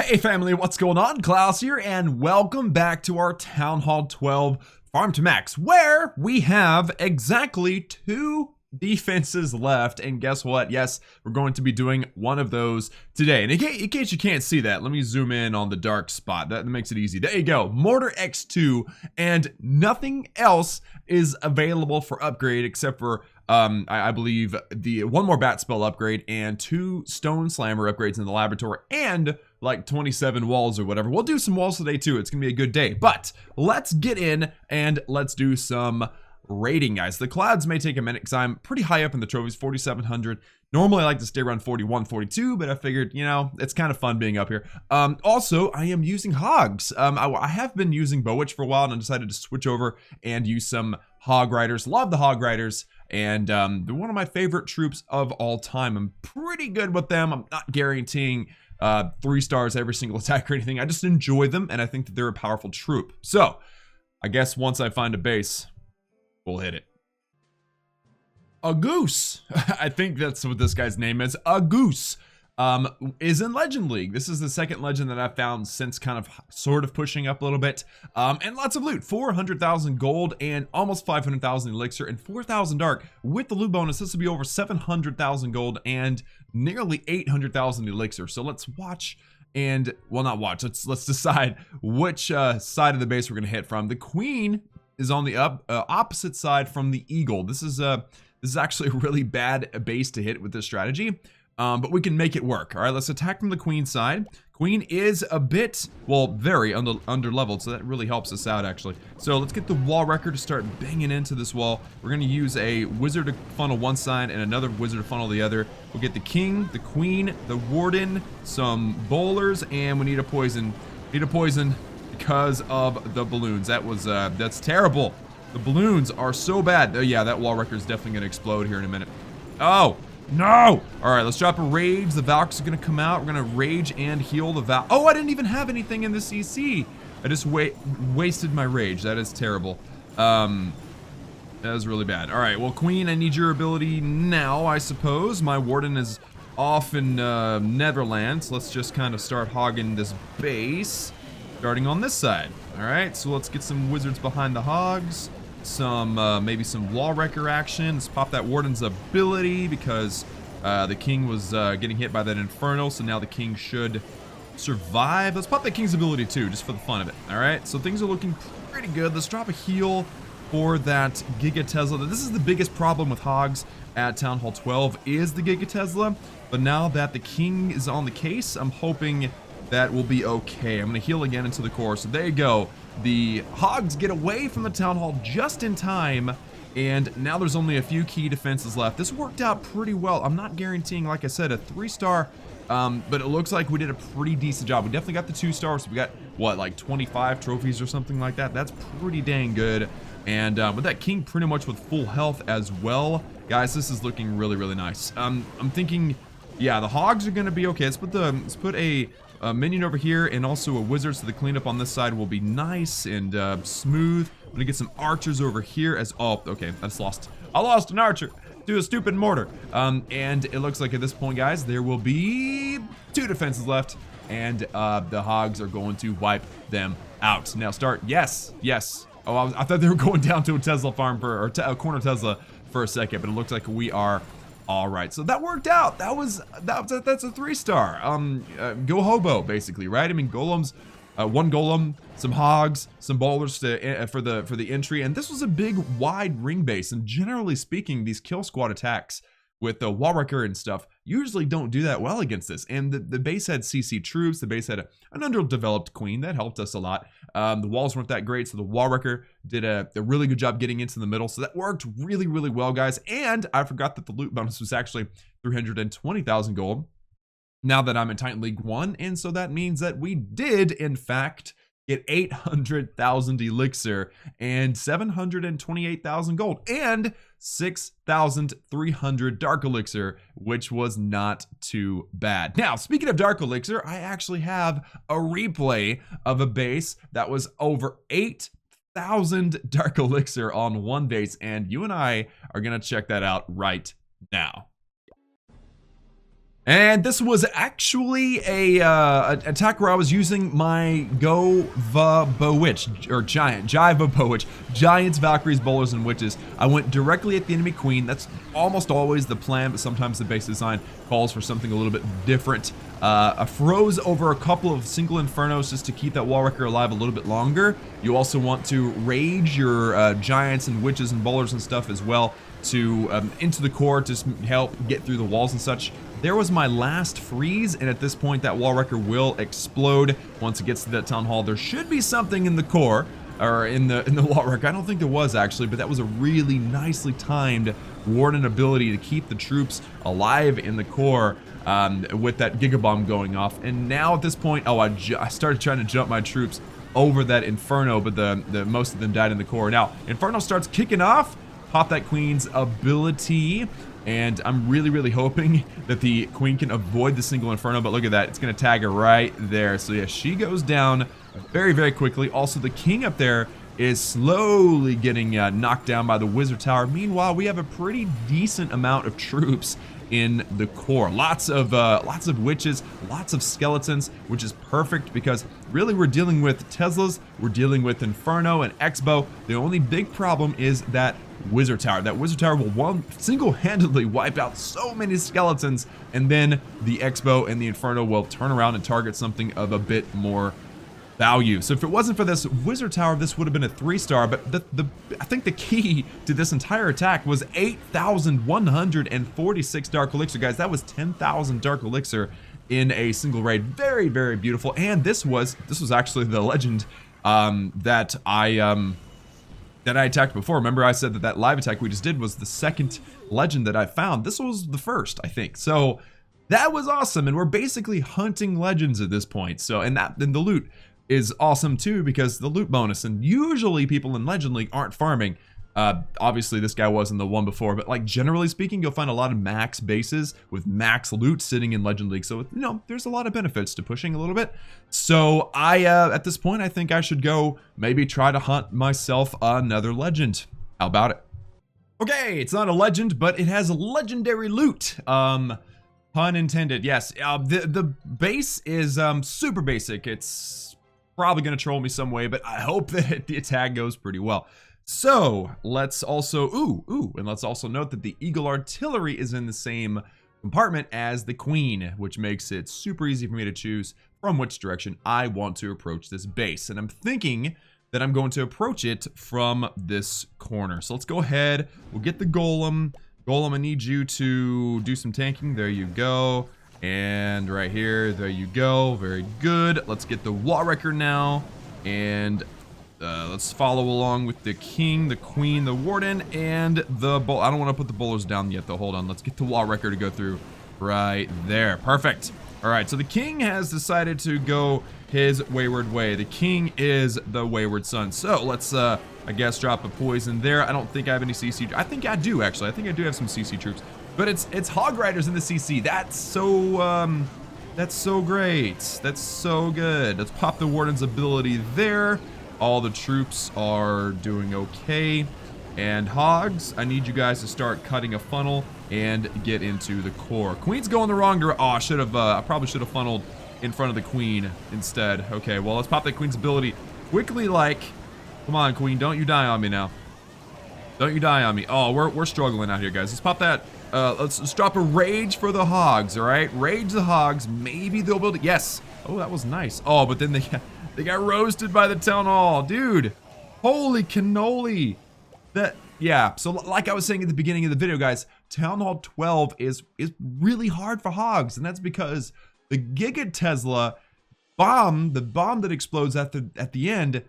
Hey family, what's going on? Klaus here, and welcome back to our Town Hall 12 Farm to Max, where we have exactly 2 defenses left. And guess what? Yes, we're going to be doing one of those today. And in case you can't see that, let me zoom in on the dark spot. That makes it easy. There you go. Mortar X2, and nothing else is available for upgrade except for I believe the one more bat spell upgrade and 2 stone slammer upgrades in the laboratory and like 27 walls or whatever. We'll do some walls today too. It's gonna be a good day, but let's get in and let's do some raiding, guys. The clouds may take a minute because I'm pretty high up in the trophies, 4,700. Normally I like to stay around 41, 42, but I figured, you know, it's kind of fun being up here. Also, I am using hogs. I have been using Bowwitch for a while and I decided to switch over and use some hog riders. Love the hog riders. And they're one of my favorite troops of all time. I'm pretty good with them. I'm not guaranteeing 3 stars every single attack or anything. I just enjoy them, and I think that they're a powerful troop. So, I guess once I find a base, we'll hit it. A goose. I think that's what this guy's name is. A goose. Is in Legend League. This is the second legend that I've found since kind of sort of pushing up a little bit. And lots of loot, 400,000 gold and almost 500,000 elixir and 4,000 dark. With the loot bonus, this will be over 700,000 gold and nearly 800,000 elixir. So let's watch and, well, not watch, let's decide which side of the base we're gonna hit from. The queen is on the opposite side from the eagle. This is actually a really bad base to hit with this strategy. But we can make it work. All right, let's attack from the queen side. Queen is a bit, well, very under leveled, so that really helps us out actually. So let's get the wall wrecker to start banging into this wall. We're gonna use a wizard to funnel one side and another wizard to funnel the other. We'll get the king, the queen, the warden, some bowlers, and we need a poison. Need a poison because of the balloons. That's terrible. The balloons are so bad. Oh yeah, that wall wrecker is definitely gonna explode here in a minute. Oh. No! Alright, let's drop a rage. The Valks are gonna come out. We're gonna rage and heal the Val. Oh, I didn't even have anything in the CC. I just wasted my rage. That is terrible. That is really bad. Alright, well, Queen, I need your ability now, I suppose. My Warden is off in Netherlands. Let's just kind of start hogging this base. Starting on this side. Alright, so let's get some wizards behind the hogs. Some maybe some wall wrecker action. Let's pop that warden's ability because the king was getting hit by that inferno, so now the king should survive. Let's pop that king's ability too, just for the fun of it. All right, so things are looking pretty good. Let's drop a heal for that Giga Tesla. This is the biggest problem with hogs at Town Hall 12 is the Giga Tesla, but now that the king is on the case, I'm hoping that will be okay. I'm gonna heal again into the core, so there you go. The hogs get away from the town hall just in time, and now there's only a few key defenses left. This worked out pretty well. I'm not guaranteeing, like I said, a 3-star, but it looks like we did a pretty decent job. We definitely got the 2 stars. So we got, what, like 25 trophies or something like that. That's pretty dang good. And with that king pretty much with full health as well, guys, this is looking really, really nice. I'm thinking, yeah, the hogs are gonna be okay. Let's put a minion over here and also a wizard, so the cleanup on this side will be nice and smooth. I'm gonna get some archers over here as, oh, okay, I lost an archer to a stupid mortar. And it looks like at this point, guys, there will be 2 defenses left, and the hogs are going to wipe them out. Now start, yes. Oh, I thought they were going down to a Tesla farm or a corner Tesla for a second, but it looks like we are all right. So that worked out. That's a 3-star. Go hobo basically, right? I mean, golems, 1 golem, some hogs, some bowlers for the entry, and this was a big wide ring base. And generally speaking, these kill squad attacks with the wall wrecker and stuff usually don't do that well against this. And the base had CC troops. The base had an underdeveloped queen that helped us a lot. The walls weren't that great, so the wall wrecker did a really good job getting into the middle. So that worked really, really well, guys. And I forgot that the loot bonus was actually 320,000 gold now that I'm in Titan League 1. And so that means that we did, in fact, get 800,000 elixir and 728,000 gold and 6,300 dark elixir, which was not too bad. Now, speaking of dark elixir, I actually have a replay of a base that was over 8,000 dark elixir on one base, and you and I are gonna check that out right now. And this was actually a attack where I was using my Jiva Witch, Giants, Valkyries, Bowlers, and Witches. I went directly at the enemy queen. That's almost always the plan, but sometimes the base design calls for something a little bit different. I froze over a couple of single infernos just to keep that wall wrecker alive a little bit longer. You also want to rage your Giants and Witches and Bowlers and stuff as well to into the core to help get through the walls and such. There was my last freeze, and at this point that wall wrecker will explode once it gets to that town hall. There should be something in the core, or in the wall wrecker. I don't think there was actually, but that was a really nicely timed warden ability to keep the troops alive in the core with that gigabomb going off. And now at this point, I started trying to jump my troops over that inferno, but the most of them died in the core. Now inferno starts kicking off. Pop that queen's ability, and I'm really hoping that the queen can avoid the single inferno, but look at that, it's gonna tag her right there. So yeah, she goes down very quickly. Also, the king up there is slowly getting knocked down by the wizard tower. Meanwhile, we have a pretty decent amount of troops in the core. Lots of witches, lots of skeletons, which is perfect because really we're dealing with Teslas, we're dealing with Inferno and Expo. The only big problem is that wizard tower. That wizard tower will single-handedly wipe out so many skeletons, and then the Expo and the Inferno will turn around and target something of a bit more value. So if it wasn't for this wizard tower, this would have been a 3-star, but I think the key to this entire attack was 8,146 dark elixir, guys. That was 10,000 dark elixir in a single raid. Very beautiful. And this was actually the legend that I attacked before. Remember I said that live attack we just did was the second legend that I found. This was the first, I think. So that was awesome, and we're basically hunting legends at this point. So and the loot is awesome too, because the loot bonus, and usually people in Legend League aren't farming. Obviously this guy wasn't the one before, but like generally speaking, you'll find a lot of max bases with max loot sitting in Legend League. So you know, there's a lot of benefits to pushing a little bit. So I at this point I think I should go maybe try to hunt myself another legend. How about it? Okay, it's not a legend, but it has legendary loot. Pun intended. Yes. The base is super basic. It's probably gonna troll me some way, but I hope that the attack goes pretty well. So let's also and let's also note that the Eagle Artillery is in the same compartment as the Queen, which makes it super easy for me to choose from which direction I want to approach this base. And I'm thinking that I'm going to approach it from this corner. So let's go ahead. We'll get the Golem. Golem, I need you to do some tanking. There you go. And right here, there you go. Very good. Let's get the wall wrecker now. And let's follow along with the king, the queen, the warden, and the bowl. I don't want to put the bowlers down yet, though. Hold on. Let's get the wall wrecker to go through right there. Perfect. All right. So the king has decided to go his wayward way. The king is the wayward son. So let's, I guess, drop a poison there. I don't think I have any CC. I think I do, actually. I think I do have some CC troops. But it's Hog Riders in the CC. That's so great. That's so good. Let's pop the Warden's ability there. All the troops are doing okay. And Hogs, I need you guys to start cutting a funnel and get into the core. Queen's going the wrong direction. Oh, I probably should have funneled in front of the Queen instead. Okay, well, let's pop that Queen's ability quickly. Come on, Queen, don't you die on me now. Don't you die on me. Oh, we're struggling out here, guys. Let's pop that. Let's drop a rage for the Hogs, all right? Rage the Hogs. Maybe they'll build it. Yes. Oh, that was nice. Oh, but then they got roasted by the town hall. Dude, holy cannoli. Yeah, so like I was saying at the beginning of the video, guys, Town Hall 12 is really hard for Hogs, and that's because the Giga Tesla bomb, the bomb that explodes at the end,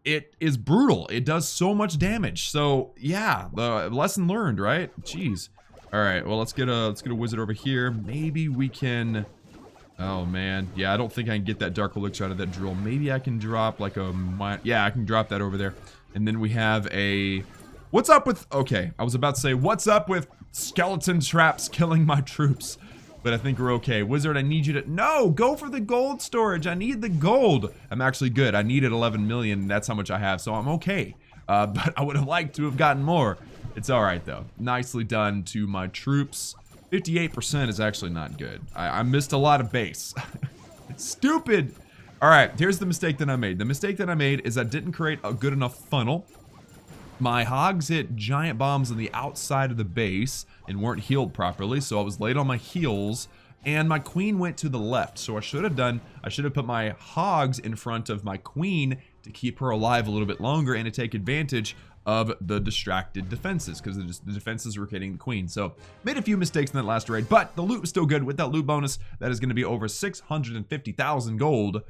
it is brutal. It does so much damage. So yeah, the lesson learned, right? Jeez. All right, well, let's get a wizard over here. Maybe we can. Oh man, yeah, I don't think I can get that dark elixir out of that drill. Maybe I can drop like yeah, I can drop that over there. And then we have a. What's up with? Okay, I was about to say what's up with skeleton traps killing my troops, but I think we're okay. Wizard, I need you to no go for the gold storage. I need the gold. I'm actually good. I needed 11 million. That's how much I have, so I'm okay. But I would have liked to have gotten more. It's all right though. Nicely done to my troops. 58% is actually not good. I missed a lot of base. It's stupid. All right, here's the mistake that I made. The mistake that I made is I didn't create a good enough funnel. My hogs hit giant bombs on the outside of the base and weren't healed properly, so I was late on my heals, and my queen went to the left. So I should have put my hogs in front of my queen to keep her alive a little bit longer and to take advantage of the distracted defenses, because the defenses were hitting the queen. So made a few mistakes in that last raid, but the loot was still good. With that loot bonus, that is going to be over 650,000 gold.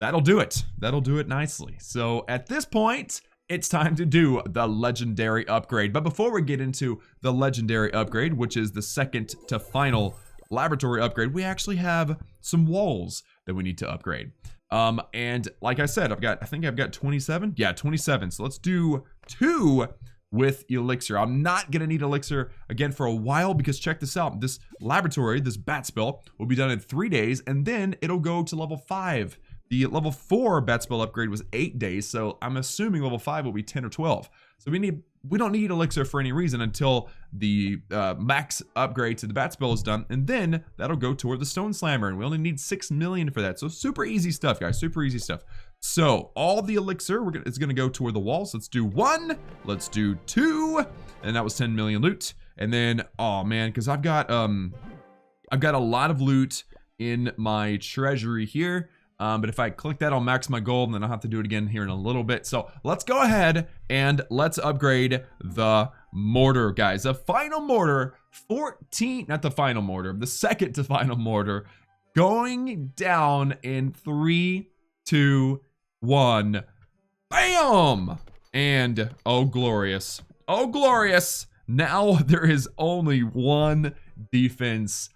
That'll do it. That'll do it nicely. So at this point, it's time to do the legendary upgrade. But before we get into the legendary upgrade, which is the second to final laboratory upgrade, we actually have some walls that we need to upgrade. And like I said, I think I've got 27. Yeah, 27. So let's do 2 with elixir. I'm not gonna need elixir again for a while, because check this out. This laboratory, this bat spell, will be done in 3 days, and then it'll go to level 5. The level 4 bat spell upgrade was 8 days, so I'm assuming level 5 will be 10 or 12. So we don't need elixir for any reason until the max upgrade to the bat spell is done, and then that'll go toward the stone slammer, and we only need 6 million for that. So super easy stuff, guys, super easy stuff. So all the elixir is gonna go toward the walls. Let's do 1, let's do 2, and that was 10 million loot. And then, oh man, because I've got a lot of loot in my treasury here. But if I click that, I'll max my gold, and then I'll have to do it again here in a little bit. So let's go ahead and let's upgrade the mortar, guys. The final mortar, not the final mortar, the second to final mortar, going down in 3, 2, 1. Bam! And oh, glorious. Oh, glorious. Now there is only 1 defense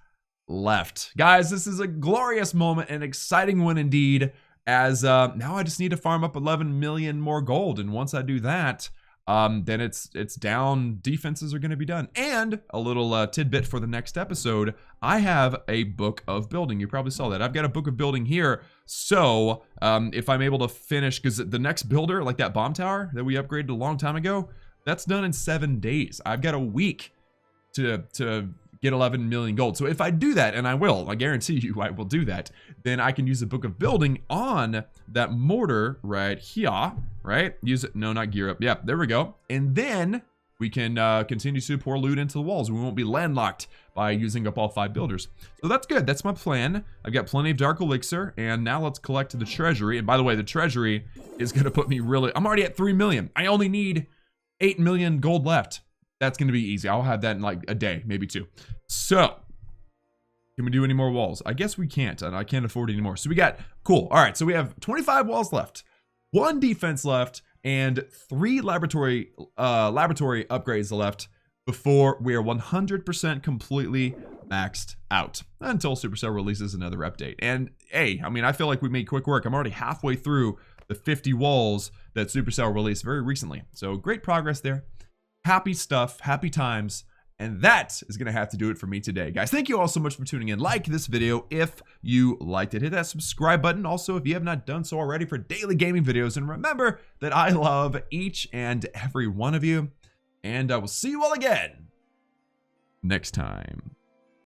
left. Guys, this is a glorious moment, an exciting one indeed, as now I just need to farm up 11 million more gold, and once I do that, then it's down. Defenses are going to be done. And a little tidbit for the next episode, I have a book of building. You probably saw that. I've got a book of building here, so if I'm able to finish, because the next builder, like that bomb tower that we upgraded a long time ago, that's done in 7 days. I've got a week to get 11 million gold. So if I do that, and I will, I guarantee you I will do that, then I can use the book of building on that mortar right here, right? Use it, no, not gear up. Yeah, there we go. And then we can continue to pour loot into the walls. We won't be landlocked by using up all 5 builders. So that's good, that's my plan. I've got plenty of dark elixir, and now let's collect the treasury. And by the way, the treasury is gonna put me I'm already at 3 million. I only need 8 million gold left. That's going to be easy. I'll have that in like a day, maybe 2. So, can we do any more walls? I guess we can't. I can't afford any more. So we got, cool. All right, so we have 25 walls left, 1 defense left, and 3 laboratory upgrades left before we are 100% completely maxed out, until Supercell releases another update. And hey, I mean, I feel like we made quick work. I'm already halfway through the 50 walls that Supercell released very recently. So great progress there. Happy stuff, happy times, and that is gonna have to do it for me today, guys. Thank you all so much for tuning in. Like this video if you liked it. Hit that subscribe button also if you have not done so already for daily gaming videos. And remember that I love each and every one of you, and I will see you all again next time.